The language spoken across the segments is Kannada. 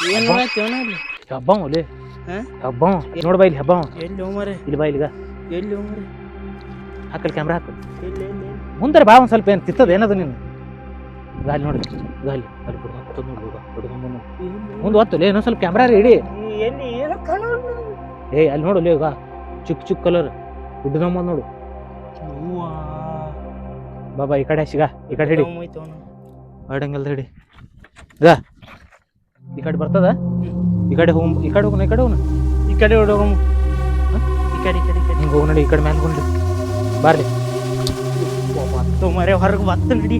ಏನು ಆಯ್ತೇವನ ಅಲ್ಲಿ ಹಬ್ಬ ಒಲೆ ಹಾ ಹಬ್ಬ ನೋಡ್ ಬಾ ಇಲ್ಲಿ ಹಬ್ಬ ಎಲ್ಲಿ ಹೋಮರೆ ಇಲ್ಲಿ ಬಾ ಇಲ್ಲಿಗ ಎಲ್ಲಿ ಹೋಮರೆ ಹಾಕಲ್ ಕ್ಯಾಮ್ರಾ ಹಾಕು ಎಲ್ಲಿ ಎಲ್ಲಿ ಮುಂದೆ ಬಾ ಒಂದು ಸ್ವಲ್ಪ ಏನು ತಿತ್ತದ ಏನದು ನೀನು ಗಾಲಿ ನೋಡಿ ಗಾಲಿ ಅಲ್ಲಿ ಮುಂದೆ ಒತ್ತಲೆ ಇನ್ನೊಂದು ಸ್ವಲ್ಪ ಕ್ಯಾಮ್ರಾ ಇಡಿ ಎಲ್ಲಿ ಏನೋ ಕಾಣೋಲ್ಲ ಏಯ್ ಅಲ್ಲಿ ನೋಡು ಈಗ ಚಿಕ್ಕ ಕಲರ್ ಹುಡ್ದಮ್ಮ ನೋಡು ಬಾಬಾ ಈ ಕಡೆ ಸಿಗ ಈ ಕಡೆ ಹಿಡಿ ಆಡಂಗಲ್ದ ಹಿಡಿ ಈಗ ಈ ಕಡೆ ಬರ್ತದ ಈ ಕಡೆ ಹೋಗ್ ಈ ಕಡೆ ಹೋಗೋಣ ಈ ಕಡೆ ಹೋಗೋಣ ಈ ಕಡೆ ಹೊಡೋಗಮ್ ಈ ಕಡೆ ಹಿಂಗೆ ಹೋಗಿ ನೋಡಿ ಈ ಕಡೆ ಮ್ಯಾಲೆ ಹೋಗಿ ಬಾರ್ಲಿ ಬತ್ತು ಮರೆ ಹೊರಗೆ ಬತ್ತು ನಡಿ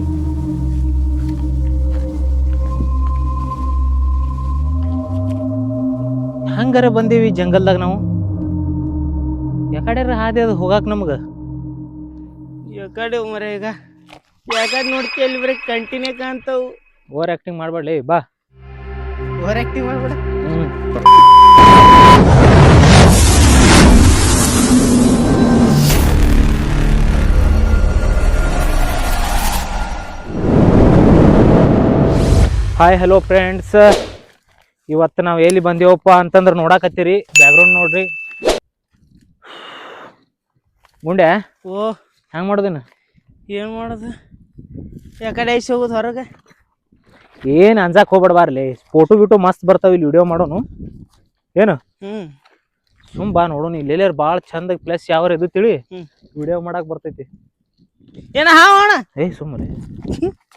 ಹಂಗಾರ ಬಂದೀವಿ ಜಂಗಲ್ದಾಗ ನಾವು ಯಾಕಡೆ ಹಾದಿ ಅದು ಹೋಗಾಕ ನಮ್ಗೆ ಯಾಕಡೆ ಮರೆ ಈಗ ಯಾಕಡೆ ನೋಡ್ತಿ ಅಲ್ಲಿ ಬರೀ ಕಂಟಿನ್ಯೂ ಕಾಣ್ತಾವು ಓವರ್ ಆಕ್ಟಿಂಗ್ ಮಾಡ್ಬೇಡ್ಲಿ ಬಾ ಓವರ್ ಆಕ್ಟಿಂಗ್ ಮಾಡ್ಬೇಡ ಹಾಯ್ ಹಲೋ ಫ್ರೆಂಡ್ಸ್, ಇವತ್ತು ನಾವು ಎಲ್ಲಿ ಬಂದೇವಪ್ಪ ಅಂತಂದ್ರೆ ನೋಡಾಕತ್ತೀರಿ ಬ್ಯಾಕ್ಗ್ರೌಂಡ್ ನೋಡ್ರಿ. ಗುಂಡೆ ಓ ಹೆಂಗೆ ಮಾಡೋದಿನ ಏನು ಮಾಡೋದು ಯಾಕಡೆ ಐಸಿ ಹೋಗೋದು ಹೊರಗೆ ಏನು ಅಂಜಾಕ್ ಹೋಗ್ಬೇಡ್ಬಾರ್ಲಿ. ಫೋಟೋ ಗಿಟೋ ಮಸ್ತ್ ಬರ್ತಾವ ಇಲ್ಲಿ ವಿಡಿಯೋ ಮಾಡೋನು ಏನು ಸುಮ್ ಬಾ ನೋಡೋನು. ಇಲ್ಲಿ ಭಾಳ ಚಂದ ಪ್ಲೇಸ್ ಯಾವ ಇದು ತಿಳಿ ವಿಡಿಯೋ ಮಾಡಕ್ ಬರ್ತೈತಿ. ಏನ ಹಾವಣ ಏಯ್ ಸುಮ್ಮನೆ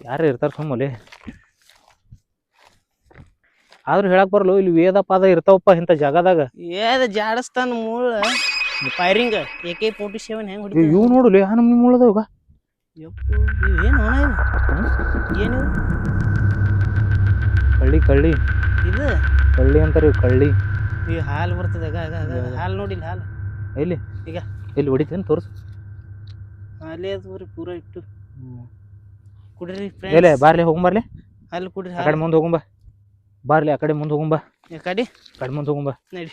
ಯಾರು ಇರ್ತಾರ ಸುಮ್ಮನೆ. ಆದ್ರೂ ಹೇಳಕ್ ಬರಲ್ಲ ಇಲ್ಲಿ ವೇದ ಪಾದ ಇರ್ತಾವಪ್ಪ ಇಂಥ ಜಾಗದಾಗ. ಏದ ಜಾಡಸ್ತಾನ ಮೂಳ ಫೈರಿಂಗ್ AK-47 ಹೆಂಗ್ ಹೊಡಿತ ಇವ್ ನೋಡು ಯಾ ನಮ್ನಿ ಮೂಲದವಾಗ ಯಪ್ಪು ಏನು ಅಣ್ಣ ಇದು ಏನು ಕಳ್ಳಿ ಕಳ್ಳಿ ಇದು ಕಳ್ಳಿ ಅಂತಾರೆ ಕಳ್ಳಿ. ಈ ಹಾಲು ಬರ್ತದೆ ಹಾಲು ನೋಡಿಲ್ಲ ಹಾಲು ಎಲ್ಲಿ ಈಗ ಎಲ್ಲಿ ಹೊಡಿತೇನೆ ತೋರ್ಸು. ಹಾಲೇ ಅದು ಬರೀ ಪೂರ ಇಟ್ಟು ಕುಡ್ರಿ ಎಲೆ ಬಾರ್ಲಿ ಹೋಗಂಬರ್ಲಿ ಹಾಲು ಕುಡ್ರಿ ಆ ಕಡೆ ಮುಂದೆ ಹೋಗಂಬ ಬಾರ್ಲಿ ಆ ಕಡೆ ಮುಂದೆ ಹೋಗಂಬ ಕಡೆ ಮುಂದೆ ಹೋಗಂಬ ನಡಿ.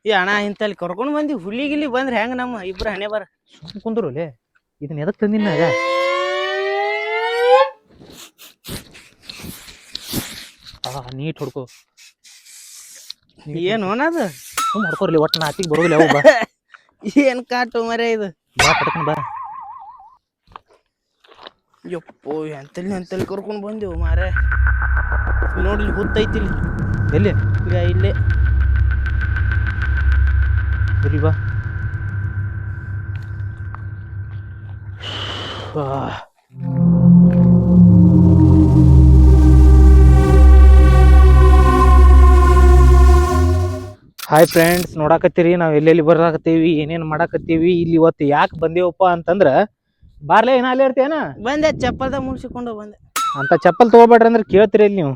ಈ ಅಣ್ಣ ಇಂತಲ್ಲಿ ಕರ್ಕೊಂಡು ಬಂದಿ ಹುಲಿ ಗಿಲಿ ಬಂದ್ರೆ ಹೆಂಗ ನಮ್ಮ ಇಬ್ರು ಹಣೆ ಬರ ಸುಮ್ ಕುಂದ್ರಲೆ ಇದನ್ನ ಎದಕ್ ತಂದಿನ ನೀಟ್ ಹೊಡ್ಕೋ. ಏನು ಅನ್ನೋದು ಸುಮ್ ಹೊಡ್ಕೋರ್ಲಿ ಒಟ್ಟು ನಾತಿಗೆ ಬರೋದಿಲ್ಲ ಯಾವ ಬಾ. ಏನ್ ಕಾಟು ಮರೆ ಇದು ಬಾ ಪಡ್ಕನ್ ಬಾ. ಯಪ್ಪೋ ಎಂತಲ್ಲಿ ಕರ್ಕೊಂಡು ಬಂದೆವು ಮಾರೆ. ನೋಡ್ಲಿ ಹುತ್ತೈತಿ ಎಲ್ಲಿ ಈಗ ಇಲ್ಲೇ ಬರೀ ಬಾ. ಹಾಯ್ ಫ್ರೆಂಡ್ಸ್, ನೋಡಾಕತ್ತೀರಿ ನಾವು ಎಲ್ಲೆಲ್ಲಿ ಬರಾಕತ್ತೀವಿ ಏನೇನು ಮಾಡಾಕತ್ತೀವಿ ಇಲ್ಲಿ. ಇವತ್ತು ಯಾಕೆ ಬಂದೇವಪ್ಪ ಅಂತಂದ್ರೆ ಬಾರ್ಲೆ ಏನ ಅಲ್ಲಿ ಇರ್ತೇನ ಬಂದೆ ಚಪ್ಪಲ್ದಾಗ ಮುನ್ಸಿಕೊಂಡು ಬಂದೆ. ಅಂತ ಚಪ್ಪಲ್ ತಗೋಬೇಡ್ರಿ ಅಂದ್ರೆ ಕೇಳ್ತೀರಿ ಇಲ್ಲಿ ನೀವು.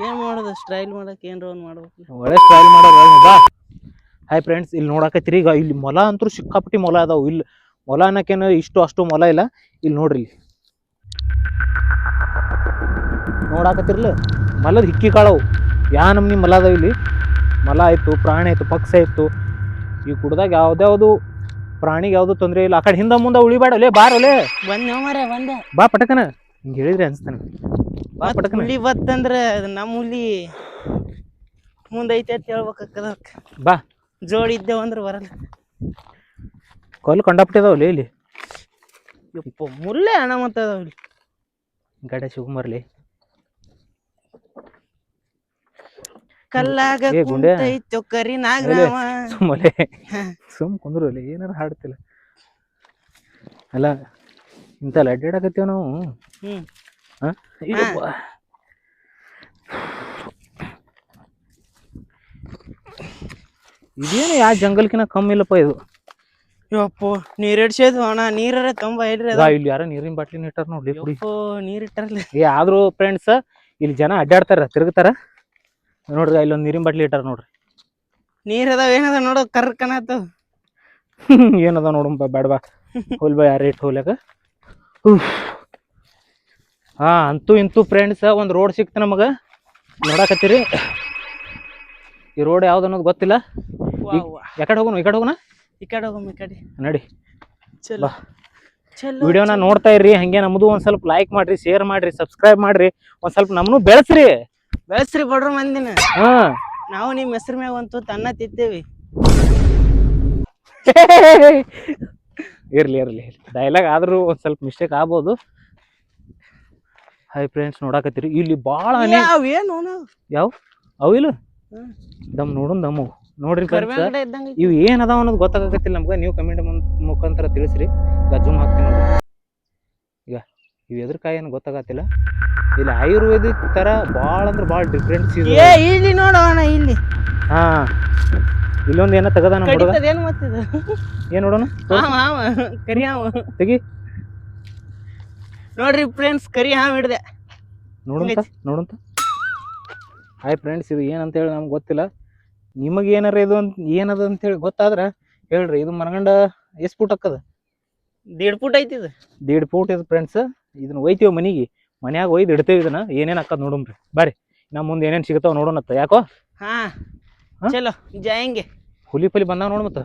ಏನ್ ಮಾಡೋದು ಸ್ಟೈಲ್ ಮಾಡಕ್ ಏನ್ರ ಒಂದ್ ಮಾಡ್ಬೇಕು. ಒಳ್ಳೆ ಸ್ಟೈಲ್ ಮಾಡೋರು ಬಾ. ಹಾಯ್ ಫ್ರೆಂಡ್ಸ್, ಇಲ್ಲಿ ನೋಡಾಕತ್ತೀರಿ ಈಗ ಇಲ್ಲಿ ಮೊಲ ಅಂತೂ ಸಿಕ್ಕಾಪಟ್ಟಿ ಮೊಲ ಅದಾವು. ಇಲ್ಲಿ ಮೊಲ ಅನ್ನಕ್ಕೇನು ಇಷ್ಟು ಅಷ್ಟು ಮೊಲ ಇಲ್ಲ. ಇಲ್ಲಿ ನೋಡ್ರಿ ಇಲ್ಲಿ ನೋಡಾಕತ್ತಿರ್ಲ ಮಲದ ಹಿಕ್ಕಿ ಕಾಳವು ಯಾ ನಮ್ನಿ ಮಲ ಅದಾವ ಇಲ್ಲಿ. ಮಲ ಆಯ್ತು, ಪ್ರಾಣಿ ಆಯ್ತು, ಪಕ್ಷ ಆಯ್ತು. ಈ ಕುಡ್ದಾಗ ಯಾವ್ದ್ಯಾವ್ದು ಪ್ರಾಣಿಗೆ ಯಾವ್ದು ತೊಂದರೆ ಇಲ್ಲ. ಆ ಕಡೆ ಹಿಂದ ಮುಂದೆ ಉಳಿಬೇಡಲೆ ಬಾರಲೆ. ಬಂದೆ ಮರೆ ಬಂದೆ ಬಾ ಪಟಕನ. ಹಿಂಗೆ ಹೇಳಿದ್ರೆ ಅನ್ಸ್ತಾನೆ ಬಾ ಪಟಕನ. ಹುಲಿ ಬತ್ತಂದ್ರೆ ನಮ್ಮ ಹುಲಿ ಮುಂದೈತೆ ಅಂತ ಹೇಳ್ಬೇಕದ. ಬಾ ಜೋಡಿ ಇದ್ದೇವ ಅಂದ್ರೆ ಬರಲ್ಲ. ಕಲ್ಲು ಕಂಡಾಪಟ್ಟಿದಾವಲ್ಲಿ ಇಲ್ಲಿ. ಯಪ್ಪ ಮುಲ್ಲೆ ಹಣ ಮತ್ತ ಅದಾವ ಇಲ್ಲಿ ಗಡೆ ಶಿವಕುಮಾರ್ಲಿ ಕಲ್ಲಾಗ ಕುಂತೈತೋ ಕರಿ ನಾಗರಾಮ. ಸುಮ್ಮನೆ ಸುಮ್ ಕುಂದ್ರು ಅಲ್ಲಿ ಏನಾರ ಹಾಡ್ತಿಲ್ಲ ಅಲ್ಲ. ಇಂತಲ್ಲ ಅಡ್ಡಾಡಕತ್ತೀವ ನಾವು. ಇದೇನು ಯಾವ ಜಂಗಲ್ಕಿನ ಕಮ್ಮಿ ಇಲ್ಲಪ್ಪ ಇದು. ಯಪ್ಪೋ ನೀರ್ ಇಡ್ಸೋದು ಅಣ್ಣ ನೀರ ಕಂಬ ಇಲ್ರಿ ಇಲ್ಲಿ ಯಾರ ನೀರಿನ ಬಾಟ್ಲಿ ಇಟ್ಟಾರ ನೋಡ್ಲಿ ಕುಡಿ. ನೀರ್ ಇಟ್ಟಾರಲ್ಲ. ಆದ್ರೂ ಫ್ರೆಂಡ್ಸ್ ಇಲ್ಲಿ ಜನ ಅಡ್ಡಾಡ್ತಾರ ತಿರುಗ್ತಾರ ನೋಡ್ರಿ. ಇಲ್ಲೊಂದು ನೀರಿನ ಬಾಟ್ಲಿ ಇಟ್ಟಾರ ನೋಡ್ರಿ. ನೀರ್ ಅದಾವ ಏನದ ನೋಡೋ ಕರ್ಕನತ್ತವ ಏನದ ನೋಡಂಪ ಬೇಡಬಾ ಹೋಲ್ ಬಾ ಯಾರ ಇಟ್ಟು ಹೋಗ್ಲಾಕ. ಅಂತೂ ಇಂತೂ ಫ್ರೆಂಡ್ಸ್ ಒಂದು ರೋಡ್ ಸಿಕ್ತ ನಮಗ. ನೋಡಾಕತ್ತೀರಿ ಈ ರೋಡ್ ಯಾವ್ದು ಅನ್ನೋದು ಗೊತ್ತಿಲ್ಲ. ಯಾಕಡೆ ಹೋಗೋಣ ಈ ಕಡೆ ಹೋಗೋಣ ಈ ಕಡೆ ಹೋಗಮ್ಮ ಈ ಕಡೆ ನಡಿ ಚಲೋ. ಚಲೋ ವಿಡಿಯೋನ ನೋಡ್ತಾ ಇರ್ರಿ. ಹಂಗೆ ನಮ್ದು ಒಂದ್ ಸ್ವಲ್ಪ ಲೈಕ್ ಮಾಡ್ರಿ, ಶೇರ್ ಮಾಡ್ರಿ, ಸಬ್ಸ್ಕ್ರೈಬ್ ಮಾಡ್ರಿ. ಒಂದ್ ಸ್ವಲ್ಪ ನಮ್ನು ಬೆಳೆಸ್ರಿ. ಬೆಳೆಸ್ರಿ ಬಡ್ರ ಮಂದಿನ. ಹಾ ನಾವು ನಿಮ್ ಹೆಸರು ಮ್ಯಾಗ ಒಂದು ತನ್ನ ತಿತ್ತೇವಿ. ಇರ್ಲಿ ಇರ್ಲಿ ಡೈಲಾಗ್ ಆದ್ರೂ ಒಂದ್ ಸ್ವಲ್ಪ ಮಿಸ್ಟೇಕ್ ಆಗ್ಬೋದು. ಹಾಯ್ ಫ್ರೆಂಡ್ಸ್, ನೋಡಾಕತ್ತೀರಿ ಇಲ್ಲಿ ಬಾಳ ಆನೆ. ಏನು ಯಾವ ಅವು ಇಲ್ಲ ದಮ್ ನೋಡೋಣ ದಮ್ಮು ನೋಡ್ರಿ ಫ್ರೆಂಡ್ಸ್. ಇವು ಏನ್ ಅದಾವ ಅನ್ನೋದು ಗೊತ್ತಾಗತ್ತಿಲ್ಲ ನಮ್ಗೆ. ನೀವು ಕಮೆಂಟ್ ಮುಖಾಂತರ ತಿಳಿಸ್ರಿ. ಗಜ್ಜುಮ್ ಹಾಕ್ತೀನಿ ನೋಡ್ರಿ. ಈಗ ಇವು ಎದ್ರಕಾಯಿ ಏನು ಗೊತ್ತಾಗತ್ತಿಲ್ಲ. ಇಲ್ಲಿ ಆಯುರ್ವೇದಿಕ್ ತರ ಭಾಳ ಅಂದ್ರೆ ಭಾಳ ಡಿಫ್ರೆಂಟ್ ಇಲ್ಲಿ ನೋಡೋಣ. ಇಲ್ಲಿ ಹಾ ಇಲ್ಲೊಂದು ಏನೋ ತೆಗದಾನ ಹುಡುಗ. ಏನು ಮತ್ತಿದು ಏನ್ ನೋಡೋಣ ಕರಿ ಹಾವು ತೆಗಿ ನೋಡ್ರಿ ಫ್ರೆಂಡ್ಸ್. ಕರಿ ಹಾವು ಹಿಡ್ದೆ ನೋಡಂತ. ಹಾಯ್ ಫ್ರೆಂಡ್ಸ್, ಇದು ಏನಂತ ಹೇಳಿ ನಮ್ಗೆ ಗೊತ್ತಿಲ್ಲ. ನಿಮಗೆ ಏನಾರ ಇದು ಏನದ ಅಂತ ಹೇಳಿ ಗೊತ್ತಾದ್ರೆ ಹೇಳ್ರಿ. ಇದು ಮನಗಂಡ ಎಷ್ಟು ಫೂಟ್ ಹಾಕದ? 1.5 ಫೂಟ್ ಐತಿ ಇದು. 1.5 ಫೂಟ್ ಇದು ಫ್ರೆಂಡ್ಸ್. ಇದನ್ನ ಒಯ್ತೀವಿ ಮನಿಗೆ. ಮನ್ಯಾಗ ಒಯ್ದು ಇಡ್ತೇವೆ ಇದನ್ನ. ಏನೇನು ಹಾಕದ್ ನೋಡಮ್ರಿ ಬರ್ರಿ. ನಮ್ಮ ಮುಂದೆ ಏನೇನು ಸಿಗ್ತಾವ ನೋಡೋಣತ್ತ. ಯಾಕೋ ಚಲೋ ಜಾಯಂಗೆ. ಹುಲಿ ಪಲಿ ಬಂದಾವ ನೋಡ್ ಮತ್ತ.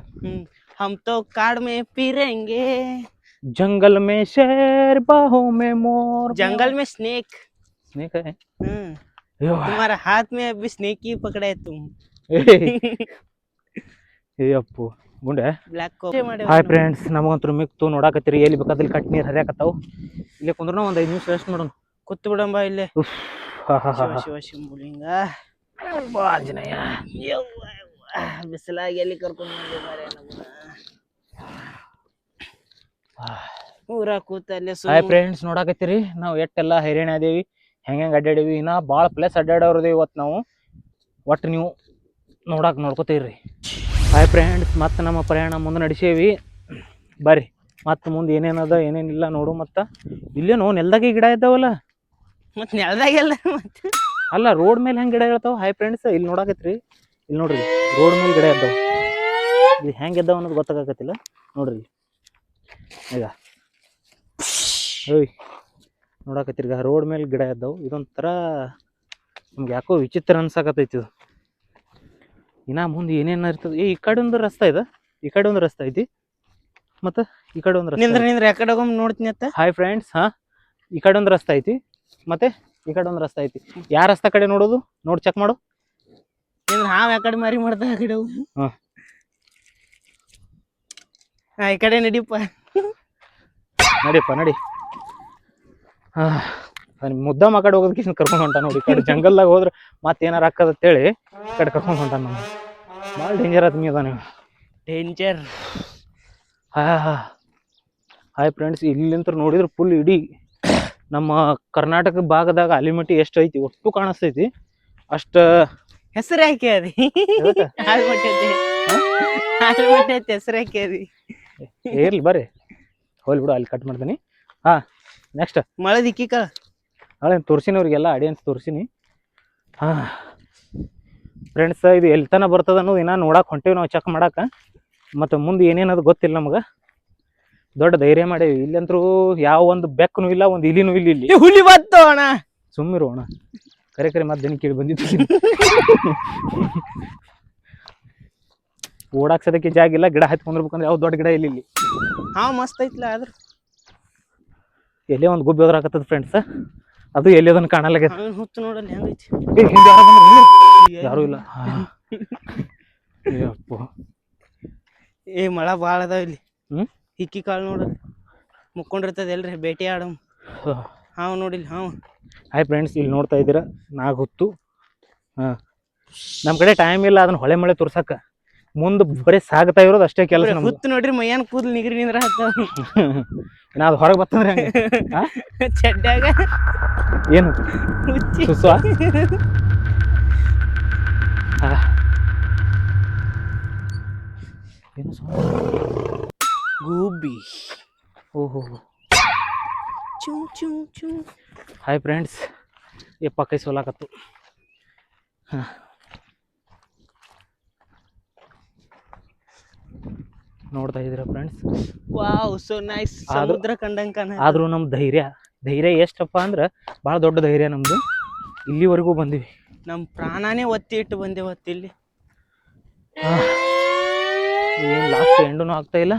हम तो काड़ में पी रहेंगे, जंगल में शेर बाहों में मोर, जंगल में स्नेक है। तुम्हारा हाथ में अभी स्नेक ही पकड़ा है तुम. ಅಪ್ಪು ಗುಂಡೆ. ಬ್ಲಾಕ್ ಹಾಯ್ ಫ್ರೆಂಡ್ಸ್, ನಮಗಂತೂ ಮಿಕ್ತು ನೋಡಾಕತ್ತೀರಿ. ಎಲ್ಲಿ ಬೇಕಾದಲ್ಲಿ ಕಟ್ ನೀರು ಹರಿಯಾಕತ್ತಾವು. ಇಲ್ಲೇ ಕುಂದ್ರೂ ಒಂದು 5 ನಿಮಿಷ ರೆಸ್ಟ್ ಮಾಡೋಣ. ಕೂತ್ ಬಿಡಂಬ ಇಲ್ಲೇ. ಶಿವ ಶಿಂಬುಲಿಂಗ ಆಂಜನೇಯ. ಬಿಸಿಲಾಗಿ ಎಲ್ಲಿ ಕರ್ಕೊಂಡು ಊರ ಕೂತಲ್ಲೇ. ಹಾಯ್ ಫ್ರೆಂಡ್ಸ್, ನೋಡಾಕತ್ತೀರಿ ನಾವು ಎಟ್ಟೆಲ್ಲ ಹೈರಾಣ ಅದೇವಿ, ಹೆಂಗೆ ಅಡ್ಡಾಡೇವಿ. ಇನ್ನ ಭಾಳ ಪ್ಲೇಸ್ ಅಡ್ಡಾಡೋರ್ದೇವಿ ಇವತ್ತು ನಾವು. ಒಟ್ಟು ನೀವು ನೋಡ್ಕೋತೀರಿ. ಹಾಯ್ ಫ್ರೆಂಡ್ಸ್, ಮತ್ತೆ ನಮ್ಮ ಪ್ರಯಾಣ ಮುಂದೆ ನಡೆಸೇವಿ. ಬರ್ರಿ ಮತ್ತೆ ಮುಂದೆ ಏನೇನದ ಏನೇನಿಲ್ಲ ನೋಡು. ಮತ್ತು ಇಲ್ಲೇನೋ ನೆಲದಾಗೆ ಗಿಡ ಇದ್ದಾವಲ್ಲ. ಮತ್ತೆ ನೆಲದಾಗೆಲ್ಲ ಮತ್ತೆ ಅಲ್ಲ, ರೋಡ್ ಮೇಲೆ ಹೆಂಗೆ ಗಿಡ ಇರ್ತಾವ. ಹಾಯ್ ಫ್ರೆಂಡ್ಸ್, ಇಲ್ಲಿ ನೋಡಾಕತ್ರಿ. ಇಲ್ಲಿ ನೋಡ್ರಿ, ರೋಡ್ ಮೇಲೆ ಗಿಡ ಇದ್ದಾವ. ಇದು ಹೆಂಗೆ ಇದ್ದಾವ ಅನ್ನೋದು ಗೊತ್ತಾಗತ್ತಿಲ್ಲ ನೋಡ್ರಿ. ಈಗ ಓಯ್ ನೋಡಾಕತ್ತೀರಿ, ಈಗ ರೋಡ್ ಮೇಲೆ ಗಿಡ ಇದ್ದಾವೆ. ಇದೊಂಥರ ನಮ್ಗೆ ಯಾಕೋ ವಿಚಿತ್ರ ಅನ್ಸಾಕತ್ತೈತಿ ಇದು. ಇನ್ನ ಮುಂದೆ ಏನೇನು ಇರ್ತದೆ. ಈ ಕಡೆ ಒಂದು ರಸ್ತೆ ಇದೆ, ಈ ಕಡೆ ಒಂದು ರಸ್ತೆ ಐತಿ, ಮತ್ತು ಈ ಕಡೆ ಒಂದು ರಸ್ತೆ. ನಿಂದ್ರ ಯಾಕಡೆ ಹೋಗಿ ನೋಡ್ತೀನಿ ಅಂತ. ಹಾಯ್ ಫ್ರೆಂಡ್ಸ್, ಈ ಕಡೆ ಒಂದು ರಸ್ತೆ ಐತಿ, ಮತ್ತೆ ಈ ಕಡೆ ಒಂದು ರಸ್ತೆ ಐತಿ. ಯಾವ ರಸ್ತೆ ಕಡೆ ನೋಡೋದು? ನೋಡಿ ಚೆಕ್ ಮಾಡು. ಹಾವು ಯಾಕಡೆ ಮಾರಿ ಮಾಡ್ದ ಆ ಕಡೆ ಈ ಕಡೆ ನಡಿಯಪ್ಪ. ನಡಿಯಪ್ಪ ನಡಿ. ಮುದ್ದಮ್ಮ ಆ ಕಡೆ ಹೋಗೋದಕ್ಕೆ ಕರ್ಕೊಂಡು ಹೊಂಟ ನೋಡಿ. ಈ ಕಡೆ ಜಂಗಲ್ದಾಗ ಹೋದ್ರೆ ಮತ್ತೆ ಏನಾರು ಹಾಕದಂತೇಳಿ ಈ ಕಡೆ ಕರ್ಕೊಂಡು ಹೊಂಟ. ನಮ್ಗೆ ಭಾಳ ಡೇಂಜರ್ ಆದ ನೀವು ನೀವು ಡೇಂಜರ್. ಹಾಯ್ ಫ್ರೆಂಡ್ಸ್, ಇಲ್ಲಿಂತ ನೋಡಿದ್ರೆ ಫುಲ್ ಇಡೀ ನಮ್ಮ ಕರ್ನಾಟಕ ಭಾಗದಾಗ ಆಲಿಮಟ್ಟಿ ಎಷ್ಟು ಐತಿ ಒಟ್ಟು ಕಾಣಿಸ್ತೈತಿ. ಅಷ್ಟು ಹೆಸರು ಹಾಕಿ ಅದಿ ಹೆಸರು ಹಾಕಿ ಅದಿ. ಇರ್ಲಿ ಬರ್ರಿ, ಹೋಲ್ ಬಿಡು, ಅಲ್ಲಿ ಕಟ್ ಮಾಡ್ತೀನಿ. ನೆಕ್ಸ್ಟ್ ಮಳೆ ದಿಕ್ಕಿಕಳ ನಾಳೆ ತೋರಿಸಿನಿ ಅವ್ರಿಗೆಲ್ಲ ಆಡಿಯನ್ಸ್ ತೋರಿಸಿನಿ. ಫ್ರೆಂಡ್ಸ್, ಇದು ಎಲ್ಲಿ ತನ ಬರ್ತದ ಅನ್ನೋದು ಇನ್ನೂ ನೋಡಕ್ಕೆ ಹೊಂಟೇವಿ ನಾವು, ಚೆಕ್ ಮಾಡಕ್ಕೆ. ಮತ್ತು ಮುಂದೆ ಏನೇನದು ಗೊತ್ತಿಲ್ಲ ನಮ್ಗೆ. ದೊಡ್ಡ ಧೈರ್ಯ ಮಾಡೇವಿ. ಇಲ್ಲಂತರೂ ಯಾವ ಒಂದು ಬೆಕ್ಕನೂ ಇಲ್ಲ, ಒಂದು ಇಲಿನೂ ಇಲ್ಲ. ಇಲ್ಲಿ ಹುಲಿ ಬತ್ತು ಅಣ್ಣ. ಸುಮ್ಮಿರು ಅಣ್ಣ, ಕರೆ ಮತ್ತೆ ದನಿ ಕೇಳಿ ಬಂದಿದ್ದು. ಓಡಾಕ್ಸೋದಕ್ಕೆ ಜಾಗ ಇಲ್ಲ, ಗಿಡ ಹತ್ಕೊಂಡಿರ್ಬೇಕಂದ್ರೆ ಯಾವ ದೊಡ್ಡ ಗಿಡ ಇಲ್ಲಿ. ಮಸ್ತ್ ಐತ್ಲ. ಆದ್ರೆ ಎಲ್ಲೇ ಒಂದು ಗುಬ್ಬಿ ಹೋದ್ರಾಕತ್ತದ ಫ್ರೆಂಡ್ಸ್. ಅದು ಎಲ್ಲಿ ಅದನ್ನು ಕಾಣಲ್ಲ. ಹುತ್ತು ನೋಡಲ್ಲಿ ಹೆಂಗೈತಿ. ಯಾರು ಇಲ್ಲ. ಮಳ ಭಾಳ ಅದಾವ ಇಲ್ಲಿ. ಹಿಕ್ಕಿ ಕಾಳು ನೋಡಲ್ಲಿ ಮುಕ್ಕೊಂಡಿರ್ತದೆ. ಎಲ್ರಿ ಭೇಟಿ ಆಡಮ್. ಹಾವು ನೋಡಿಲ್ಲ ಹಾವು. ಹಾಯ್ ಫ್ರೆಂಡ್ಸ್, ಇಲ್ಲಿ ನೋಡ್ತಾ ಇದ್ದೀರಾ ನಾಗುತ್ತು. ನಮ್ಮ ಕಡೆ ಟೈಮ್ ಇಲ್ಲ ಅದನ್ನ ಹೊಳೆ ಮಳೆ ತೋರ್ಸಕ್ಕೆ. ಮುಂದೆ ಬರೀ ಸಾಗ್ತಾ ಇರೋದು ಅಷ್ಟೇ ಕೆಲಸ. ಹುತ್ತು ನೋಡ್ರಿ, ಮೈಯಾನ ಕೂದಲು ನಿಗ್ರಿ ನಿಂದ್ರ ನಾ ಅದು ಹೊರಗೆ ಬರ್ತಂದ್ರೆ ಚಡ್ಡಾಗ ಏನು ಸುಸ್ವ. ಗೂಬಿ. ಓಹೋ. ಚೂ ಚೂ ಚೂ. ಹಾಯ್ ಫ್ರೆಂಡ್ಸ್, ಯಪ್ಪ ಕೈ ಸೋಲಾಕತ್ತು. ನೋಡ್ತಾ ಇದ್ದೀರಾ ಫ್ರೆಂಡ್ಸ್. Wow, so nice. ಸಮುದ್ರ ಕಂಡಂಗ ಕಾಣ. ಆದ್ರೂ ನಮ್ ಧೈರ್ಯ ಎಷ್ಟಪ್ಪ ಅಂದ್ರೆ ಭಾಳ ದೊಡ್ಡ ಧೈರ್ಯ ನಮ್ದು. ಇಲ್ಲಿವರೆಗೂ ಬಂದಿವಿ. ನಮ್ಮ ಪ್ರಾಣನೇ ಒತ್ತಿ ಇಟ್ಟು ಬಂದೇವತ್ತು ಇಲ್ಲಿ. ಏನು ಲಾಸ್ಟ್ ಎಂಡೂ ಆಗ್ತಾ ಇಲ್ಲ,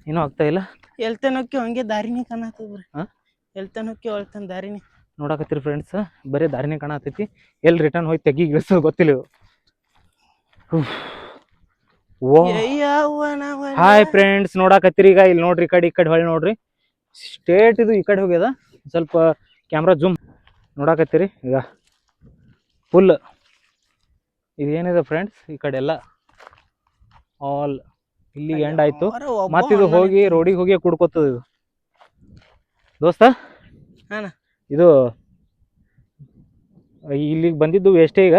ಏನೂ ಆಗ್ತಾ ಇಲ್ಲ. ಎಲ್ತನೋಕ್ಕಿ ಹಂಗೆ ದಾರಿನೇ ಕಾಣತ್ತದ್ರಿ ಹಾ? ಎಲ್ತನೋಕ್ಕಿ ಒಳ್ತನ ದಾರಿನೇ ನೋಡಾಕತ್ತೀರಿ ಫ್ರೆಂಡ್ಸ್, ಬರೀ ದಾರಿನೇ ಕಾಣತೈತಿ. ಎಲ್ಲಿ ರಿಟರ್ನ್ ಹೋಗಿ ತೆಗಿ ಗಿಳಿಸೋದು ಗೊತ್ತಿಲ್ಲ ಇವು. ಓ ಹಾಯ್ ಫ್ರೆಂಡ್ಸ್, ನೋಡಾಕತ್ತೀರಿ ಈಗ. ಇಲ್ಲಿ ನೋಡ್ರಿ, ಈ ಕಡೆ ಹೊಳ್ಳಿ ನೋಡ್ರಿ, ಸ್ಟೇಟ್ ಇದು ಈ ಕಡೆ ಹೋಗ್ಯದ. ಸ್ವಲ್ಪ ಕ್ಯಾಮ್ರಾ ಜೂಮ್ ನೋಡಾಕತ್ತೀರಿ ಈಗ. ಫುಲ್ ಇದೇನಿದೆ ಫ್ರೆಂಡ್ಸ್, ಈ ಕಡೆ ಎಲ್ಲ ಆಲ್ ಇಲ್ಲಿಗೆ ಎಂಡ್ ಆಯ್ತು. ಮತ್ತಿದು ಹೋಗಿ ರೋಡಿಗೆ ಹೋಗಿ ಕುಡ್ಕೋತದ ಇದು ದೋಸ್ತ. ಹಾಂ ಇದು ಇಲ್ಲಿಗೆ ಬಂದಿದ್ದು ವೇಸ್ಟೇ ಈಗ.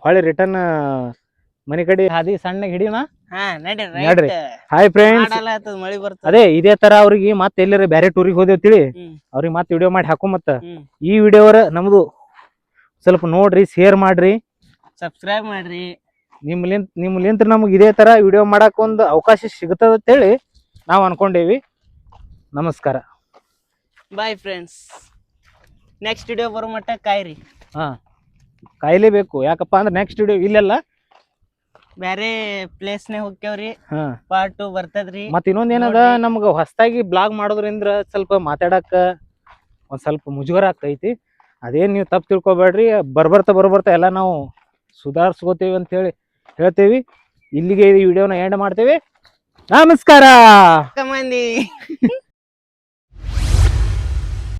ಹೊಳ್ಳಿ ರಿಟರ್ನ್ ಮನೆ ಕಡೆ ಹಾದಿ ಸಣ್ಣಗೆ ಹಿಡಿಯೋಣ. ನಡ್ರಿ. ಹಾಯ್ ಫ್ರೆಂಡ್ಸ್, ಮಳಿ ಬರ್ತದ. ಅದೇ ಇದೇ ತರ ಅವ್ರಿಗೆ ಮತ್ತೆ ಎಲ್ಲರ ಬೇರೆ ಟೂರಿಗೆ ಹೋದೇವ್ ತಿಳಿ ಅವ್ರಿಗೆ ಮತ್ತೆ ವಿಡಿಯೋ ಮಾಡಿ ಹಾಕೋ. ಮತ್ತ ಈ ವಿಡಿಯೋವರ ನಮ್ದು ಸ್ವಲ್ಪ ನೋಡ್ರಿ, ಶೇರ್ ಮಾಡ್ರಿ, ಸಬ್ಸ್ಕ್ರೈಬ್ ಮಾಡ್ರಿ. ನಿಮ್ಲಿಂತ್ರ ನಮ್ಗೆ ಇದೇ ತರ ವಿಡಿಯೋ ಮಾಡಕ್ ಒಂದು ಅವಕಾಶ ಸಿಗುತ್ತದ ಅಂತೇಳಿ ನಾವು ಅನ್ಕೊಂಡೇವಿ. ನಮಸ್ಕಾರ. Bye friends. ನೆಕ್ಸ್ಟ್ ವಿಡಿಯೋ ಬರೋ ಮಟ್ಟ ಕಾಯ್ರಿ. ಹಾ, ಕಾಯ್ಲೇಬೇಕು. ಯಾಕಪ್ಪ ಅಂದ್ರೆ ನೆಕ್ಸ್ಟ್ ವಿಡಿಯೋ ಇಲ್ಲೆಲ್ಲ ಬ್ಯಾರೆ ಪ್ಲೇಸ್ನೇ ಹೋಗ್ತೇವ್ರಿ. ಹಾ, ಪಾರ್ಟ್ 2 ಬರ್ತದ್ರಿ. ಮತ್ ಇನ್ನೊಂದ್ ಏನದ, ನಮ್ಗ ಹೊಸದಾಗಿ ಬ್ಲಾಗ್ ಮಾಡೋದ್ರಿಂದ ಸ್ವಲ್ಪ ಮಾತಾಡಕ ಒಂದ್ ಸ್ವಲ್ಪ ಮುಜುಗರ ಆಗ್ತೈತಿ. ಅದೇನ್ ನೀವು ತಪ್ಪು ತಿಳ್ಕೊಬೇಡ್ರಿ. ಬರ್ಬರ್ತಾ ಎಲ್ಲ ನಾವು ಸುಧಾರಿಸ್ಕೋತೇವಿ ಅಂತ ಹೇಳಿ ಹೇಳ್ತೇವಿ. ಇಲ್ಲಿಗೆ ಈ ವಿಡಿಯೋನ ಎಂಡ್ ಮಾಡ್ತೇವಿ. ನಮಸ್ಕಾರ. ಮಂದಿ